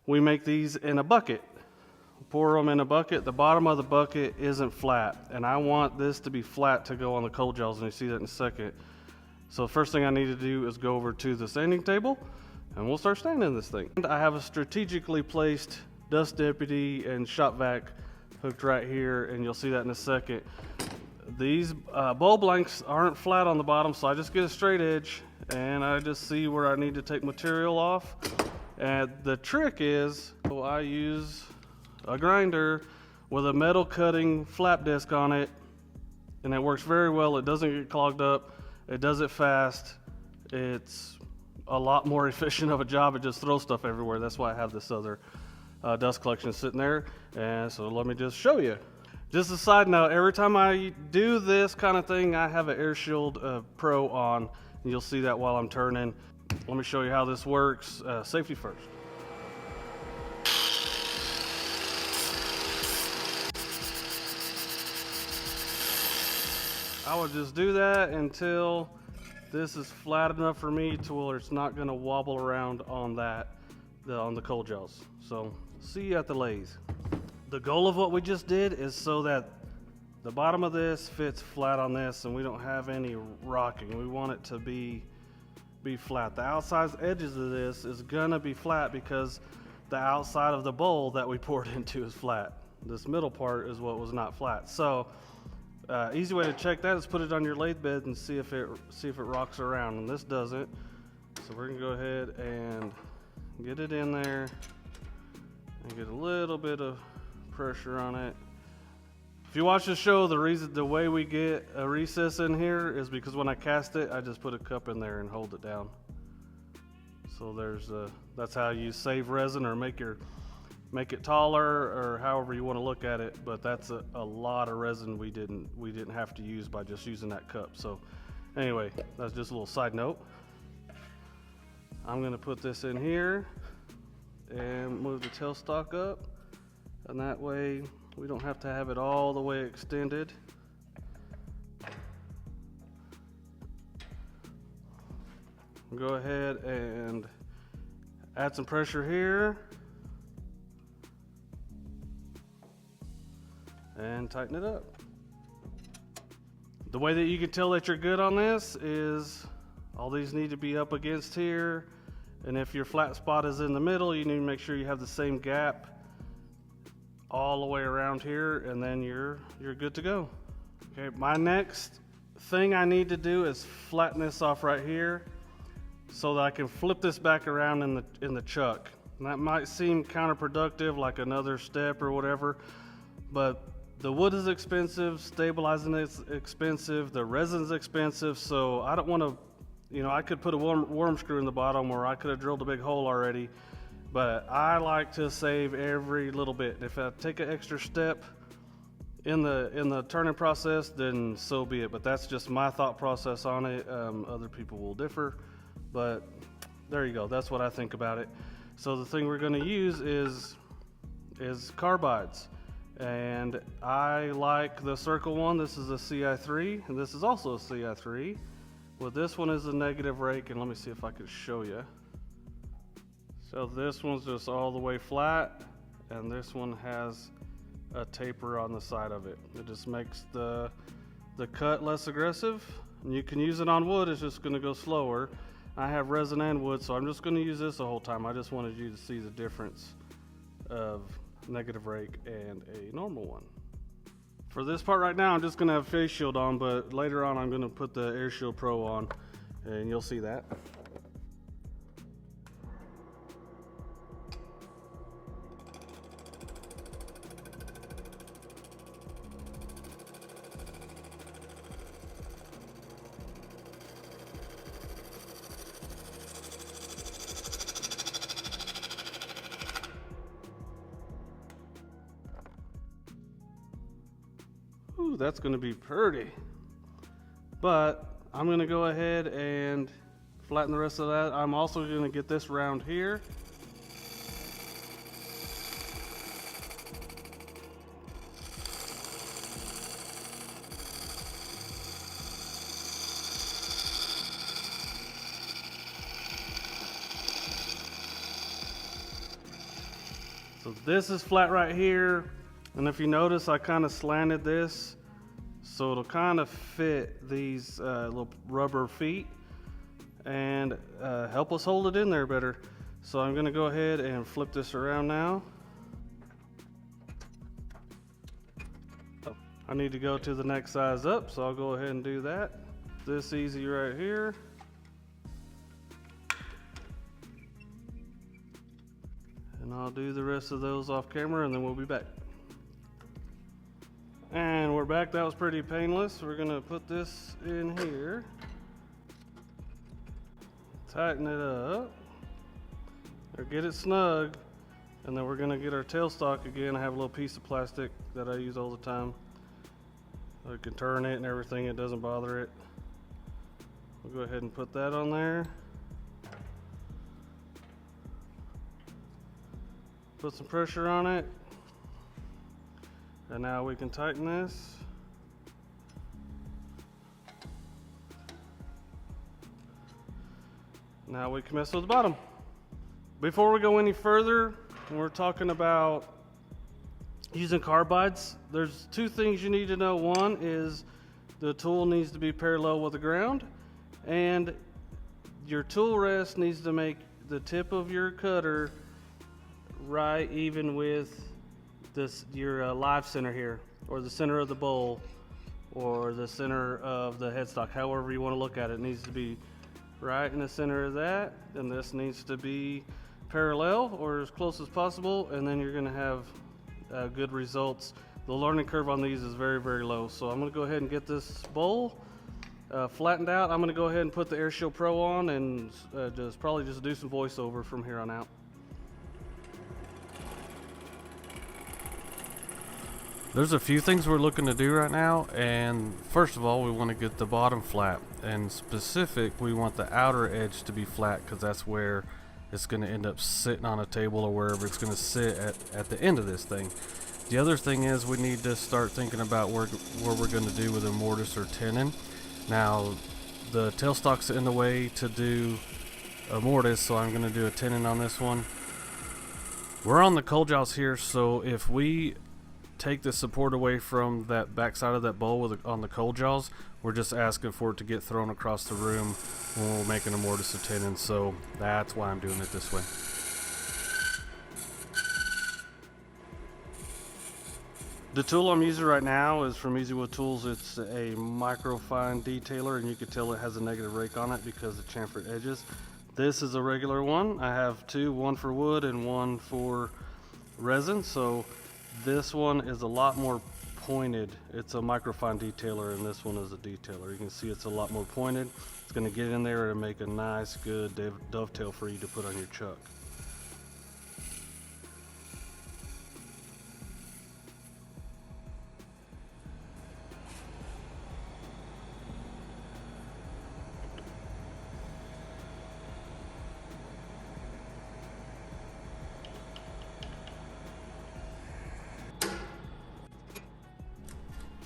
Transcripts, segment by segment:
we make these in a bucket. Pour them in a bucket. The bottom of the bucket isn't flat, and I want this to be flat to go on the cold gels, and you see that in a second. So the first thing I need to do is go over to the sanding table, and we'll start sanding this thing. I have a strategically placed dust deputy and shop vac hooked right here, and you'll see that in a second. These bowl blanks aren't flat on the bottom, so I just get a straight edge, and I just see where I need to take material off. And the trick is, I use a grinder with a metal cutting flap disc on it, and it works very well. It doesn't get clogged up. It does it fast. It's a lot more efficient of a job. It just throws stuff everywhere. That's why I have this other dust collection sitting there. And so let me just show you. Just a side note, every time I do this kind of thing, I have an Air Shield Pro on, and you'll see that while I'm turning. Let me show you how this works. Safety first. I would just do that until this is flat enough for me to where it's not going to wobble around on on the cold gels. So see you at the lathe. The goal of what we just did is so that the bottom of this fits flat on this, and we don't have any rocking. We want it to be flat. The outside edges of this is gonna be flat because the outside of the bowl that we poured into is flat. This middle part is what was not flat. So easy way to check that is put it on your lathe bed and see if it rocks around, and this doesn't. So we're gonna go ahead and get it in there and get a little bit of pressure on it. If you watch the show, the way we get a recess in here is because when I cast it, I just put a cup in there and hold it down. So that's how you save resin or make it taller, or however you want to look at it. But that's a lot of resin we didn't have to use by just using that cup. So anyway, that's just a little side note. I'm gonna put this in here and move the tailstock up, and that way we don't have to have it all the way extended. Go ahead and add some pressure here and tighten it up. The way that you can tell that you're good on this is all these need to be up against here, and if your flat spot is in the middle, you need to make sure you have the same gap all the way around here, and then you're good to go. Okay, my next thing I need to do is flatten this off right here so that I can flip this back around in the chuck. And that might seem counterproductive, like another step or whatever, but the wood is expensive, stabilizing is expensive, the resin's expensive, so I don't want to, I could put a worm screw in the bottom, or I could have drilled a big hole already. But I like to save every little bit. If I take an extra step in the turning process, then so be it. But that's just my thought process on it. Other people will differ, but there you go. That's what I think about it. So the thing we're going to use is carbides, and I like the circle one. This is a CI3, and this is also a CI3. Well, this one is a negative rake, and let me see if I can show you. So this one's just all the way flat, and this one has a taper on the side of it. It just makes the cut less aggressive, and you can use it on wood. It's just going to go slower. I have resin and wood, so I'm just going to use this the whole time. I just wanted you to see the difference of negative rake and a normal one. For this part right now, I'm just going to have face shield on, but later on I'm going to put the Air Shield Pro on, and you'll see that. Ooh, that's going to be pretty. But I'm going to go ahead and flatten the rest of that. I'm also going to get this round here. So this is flat right here, and if you notice, I kind of slanted this so it'll kind of fit these little rubber feet and help us hold it in there better. So I'm gonna go ahead and flip this around now. I need to go to the next size up, so I'll go ahead and do that. This easy right here. And I'll do the rest of those off camera and then we'll be back. And we're back. That was pretty painless. We're gonna put this in here, tighten it up, or get it snug, and then we're gonna get our tailstock again. I have a little piece of plastic that I use all the time. I can turn it and everything, it doesn't bother it. We'll go ahead and put that on there. Put some pressure on it. And now we can tighten this. Now we can mess with the bottom. Before we go any further, we're talking about using carbides. There's two things you need to know. One is the tool needs to be parallel with the ground, and your tool rest needs to make the tip of your cutter right even with this your live center here, or the center of the bowl, or the center of the headstock. However you want to look at it, it needs to be right in the center of that, and this needs to be parallel or as close as possible, and then you're going to have good results. The learning curve on these is very, very low. So I'm going to go ahead and get this bowl flattened out. I'm going to go ahead and put the AirShield Pro on and probably just do some voiceover from here on out. There's a few things we're looking to do right now, and first of all, we want to get the bottom flat, and specific, we want the outer edge to be flat because that's where it's going to end up sitting on a table or wherever it's going to sit at the end of this thing. The other thing is we need to start thinking about what we're going to do with a mortise or tenon. Now, the tailstock's in the way to do a mortise, so I'm going to do a tenon on this one. We're on the cold jaws here, so if we take the support away from that back side of that bowl on the cold jaws, we're just asking for it to get thrown across the room when we're making a mortise or tenon, so that's why I'm doing it this way. The tool I'm using right now is from Wood Tools. It's a microfine detailer, and you can tell it has a negative rake on it because of chamfered edges. This is a regular one. I have two, one for wood and one for resin, so this one is a lot more pointed. It's a microfine detailer, and this one is a detailer. You can see it's a lot more pointed. It's going to get in there and make a nice, good dovetail for you to put on your chuck.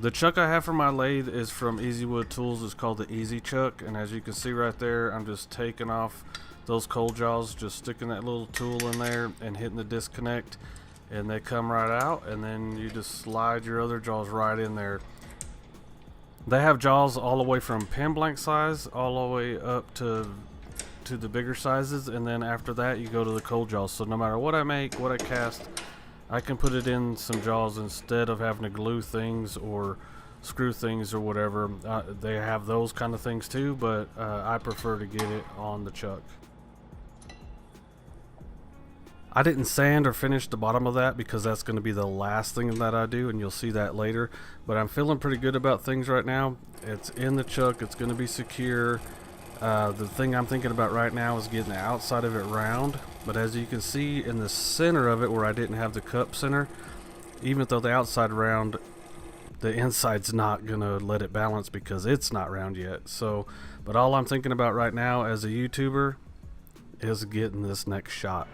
The chuck I have for my lathe is from Wood Tools. It's called the Easy Chuck, and as you can see right there, I'm just taking off those cold jaws, just sticking that little tool in there and hitting the disconnect, and they come right out, and then you just slide your other jaws right in there. They have jaws all the way from pen blank size all the way up to the bigger sizes, and then after that you go to the cold jaws. So no matter what I make, what I cast, I can put it in some jaws instead of having to glue things or screw things or whatever. They have those kind of things too, but I prefer to get it on the chuck. I didn't sand or finish the bottom of that because that's going to be the last thing that I do, and you'll see that later. But I'm feeling pretty good about things right now. It's in the chuck, it's going to be secure. The thing I'm thinking about right now is getting the outside of it round, but as you can see in the center of it where I didn't have the cup center, even though the outside round, the inside's not gonna let it balance because it's not round yet. So, but all I'm thinking about right now as a YouTuber is getting this next shot.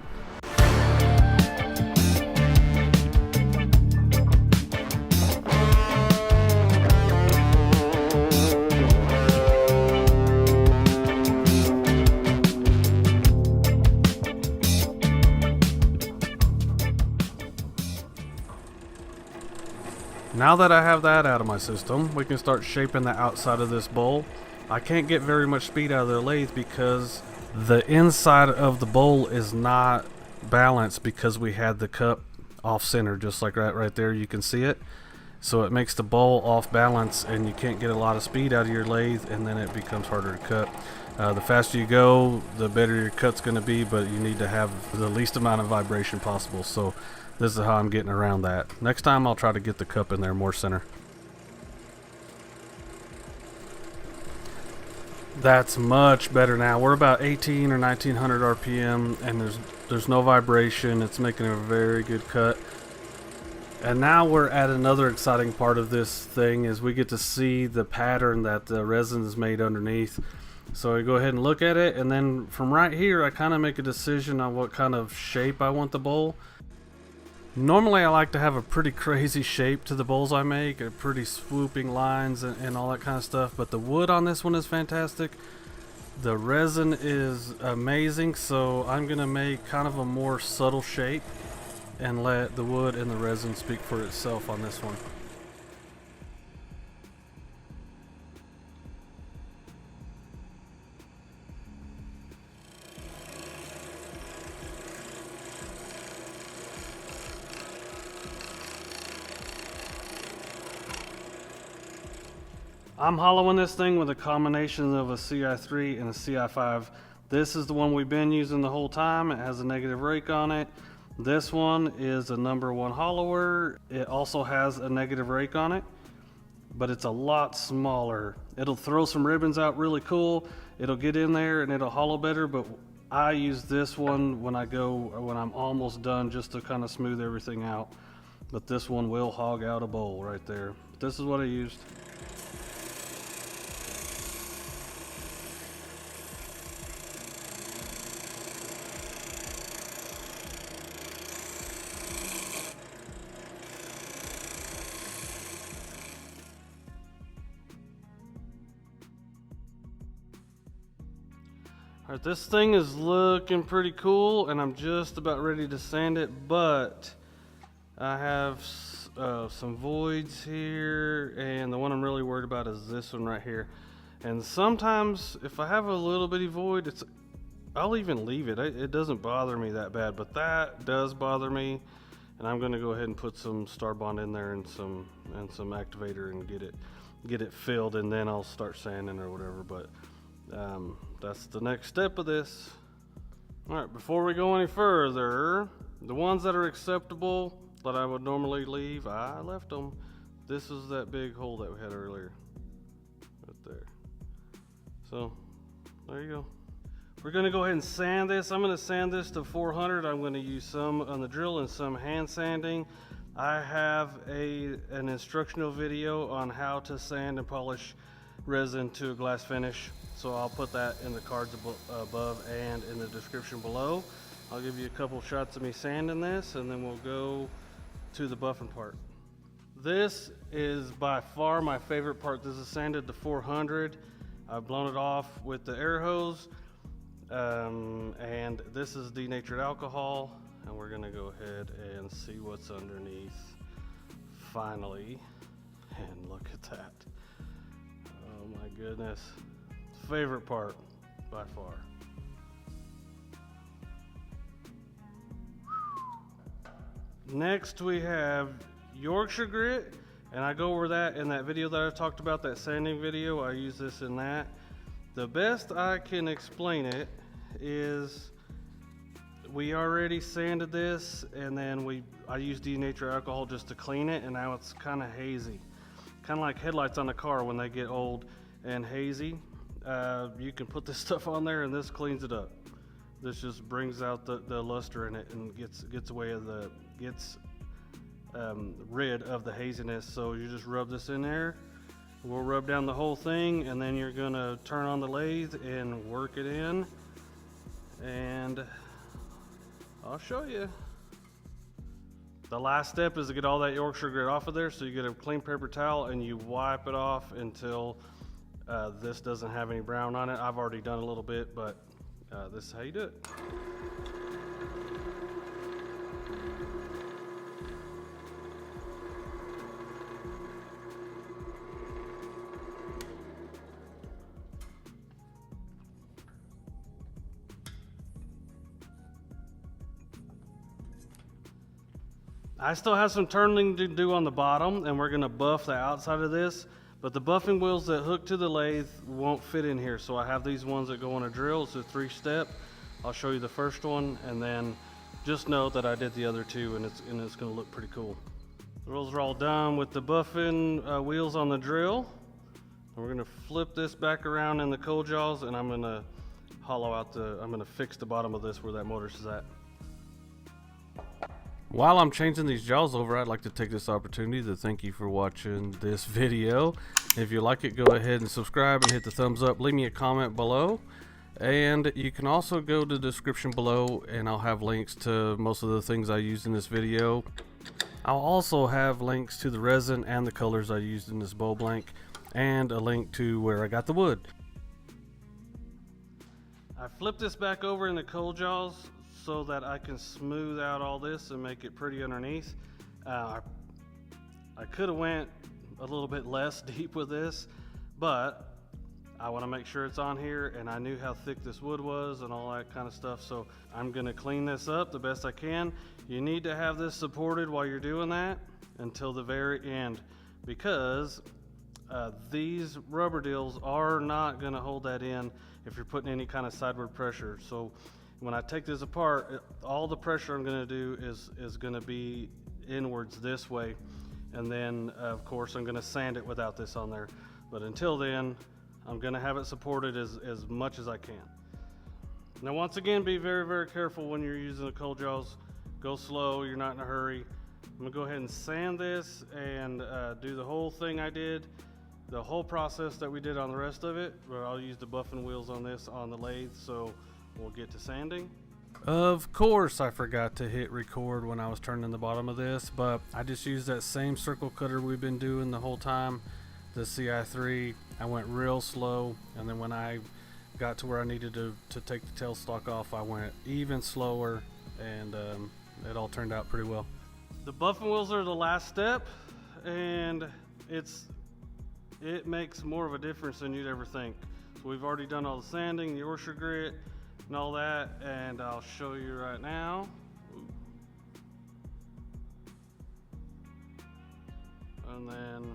Now that I have that out of my system, we can start shaping the outside of this bowl. I can't get very much speed out of the lathe because the inside of the bowl is not balanced because we had the cup off center, just like that right there. You can see it. So it makes the bowl off balance and you can't get a lot of speed out of your lathe, and then it becomes harder to cut. The faster you go, the better your cut's going to be, but you need to have the least amount of vibration possible. So this is how I'm getting around that. Next time I'll try to get the cup in there more center. That's much better now. We're about 18 or 1900 RPM and there's no vibration. It's making a very good cut. And now we're at another exciting part of this thing, is we get to see the pattern that the resin is made underneath. So I go ahead and look at it, and then from right here I kind of make a decision on what kind of shape I want the bowl. Normally I like to have a pretty crazy shape to the bowls I make, or pretty swooping lines and all that kind of stuff, but the wood on this one is fantastic. The resin is amazing, so I'm gonna make kind of a more subtle shape and let the wood and the resin speak for itself on this one. I'm hollowing this thing with a combination of a CI3 and a CI5. This is the one we've been using the whole time. It has a negative rake on it. This one is a #1 hollower. It also has a negative rake on it, but it's a lot smaller. It'll throw some ribbons out really cool. It'll get in there and it'll hollow better, but I use this one when I'm almost done, just to kind of smooth everything out. But this one will hog out a bowl right there. This is what I used. Alright, this thing is looking pretty cool, and I'm just about ready to sand it, but I have some voids here, and the one I'm really worried about is this one right here. And sometimes if I have a little bitty void, I'll even leave it. It doesn't bother me that bad, but that does bother me, and I'm going to go ahead and put some Star Bond in there and some activator and get it filled, and then I'll start sanding or whatever. But that's the next step of this. All right, before we go any further, the ones that are acceptable that I would normally leave, I left them. This is that big hole that we had earlier, right there. So there you go. We're gonna go ahead and sand this. I'm gonna sand this to 400. I'm gonna use some on the drill and some hand sanding. I have an instructional video on how to sand and polish resin to a glass finish, so I'll put that in the cards above and in the description below. I'll give you a couple shots of me sanding this, and then we'll go to the buffing part. This is by far my favorite part. This is sanded to 400. I've blown it off with the air hose, and this is denatured alcohol, and we're gonna go ahead and see what's underneath finally. And look at that. Oh my goodness. Favorite part by far. Next we have Yorkshire grit, and I go over that in that video that I talked about, that sanding video. I use this in that. The best I can explain it is we already sanded this, and then I used denatured alcohol just to clean it, and now it's kind of hazy. Kind of like headlights on a car when they get old and hazy. You can put this stuff on there and this cleans it up. This just brings out the luster in it and gets rid of the haziness. So you just rub this in there. We'll rub down the whole thing, and then you're gonna turn on the lathe and work it in, and I'll show you. The last step is to get all that Yorkshire grit off of there. So you get a clean paper towel and you wipe it off until this doesn't have any brown on it. I've already done a little bit, but this is how you do it. I still have some turning to do on the bottom, and we're gonna buff the outside of this, but the buffing wheels that hook to the lathe won't fit in here. So I have these ones that go on a drill. It's a 3-step. I'll show you the first one, and then just know that I did the other two, and it's gonna look pretty cool. The wheels are all done with the buffing wheels on the drill. And we're gonna flip this back around in the cold jaws, and I'm gonna hollow out I'm gonna fix the bottom of this where that motor is at. While I'm changing these jaws over, I'd like to take this opportunity to thank you for watching this video. If you like it, go ahead and subscribe and hit the thumbs up. Leave me a comment below. And you can also go to the description below, and I'll have links to most of the things I used in this video. I'll also have links to the resin and the colors I used in this bowl blank, and a link to where I got the wood. I flipped this back over in the cold jaws so that I can smooth out all this and make it pretty underneath. I could have went a little bit less deep with this, but I want to make sure it's on here, and I knew how thick this wood was and all that kind of stuff, so I'm going to clean this up the best I can. You need to have this supported while you're doing that until the very end, because these rubber deals are not going to hold that in if you're putting any kind of sideward pressure. So when I take this apart, all the pressure I'm going to do is going to be inwards this way, and then of course I'm going to sand it without this on there. But until then, I'm going to have it supported as much as I can. Now once again, be very, very careful when you're using the cold jaws. Go slow, you're not in a hurry. I'm going to go ahead and sand this and do the whole thing I did, the whole process that we did on the rest of it, but I'll use the buffing wheels on this on the lathe, so we'll get to sanding. Of course I forgot to hit record when I was turning the bottom of this, but I just used that same circle cutter we've been doing the whole time, the CI3. I went real slow, and then when I got to where I needed to take the tailstock off, I went even slower, and it all turned out pretty well. The buffing wheels are the last step, and it makes more of a difference than you'd ever think. So we've already done all the sanding, the Orsher grit, and all that, and I'll show you right now. And then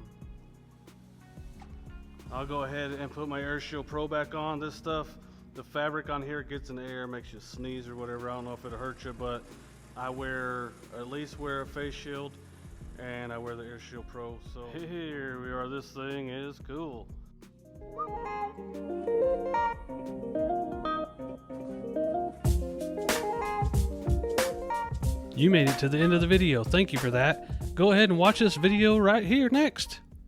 I'll go ahead and put my Air Shield Pro back on. This stuff, the fabric on here gets in the air, makes you sneeze or whatever. I don't know if it'll hurt you, but I at least wear a face shield, and I wear the Air Shield Pro. So here we are. This thing is cool. You made it to the end of the video. Thank you for that. Go ahead and watch this video right here next.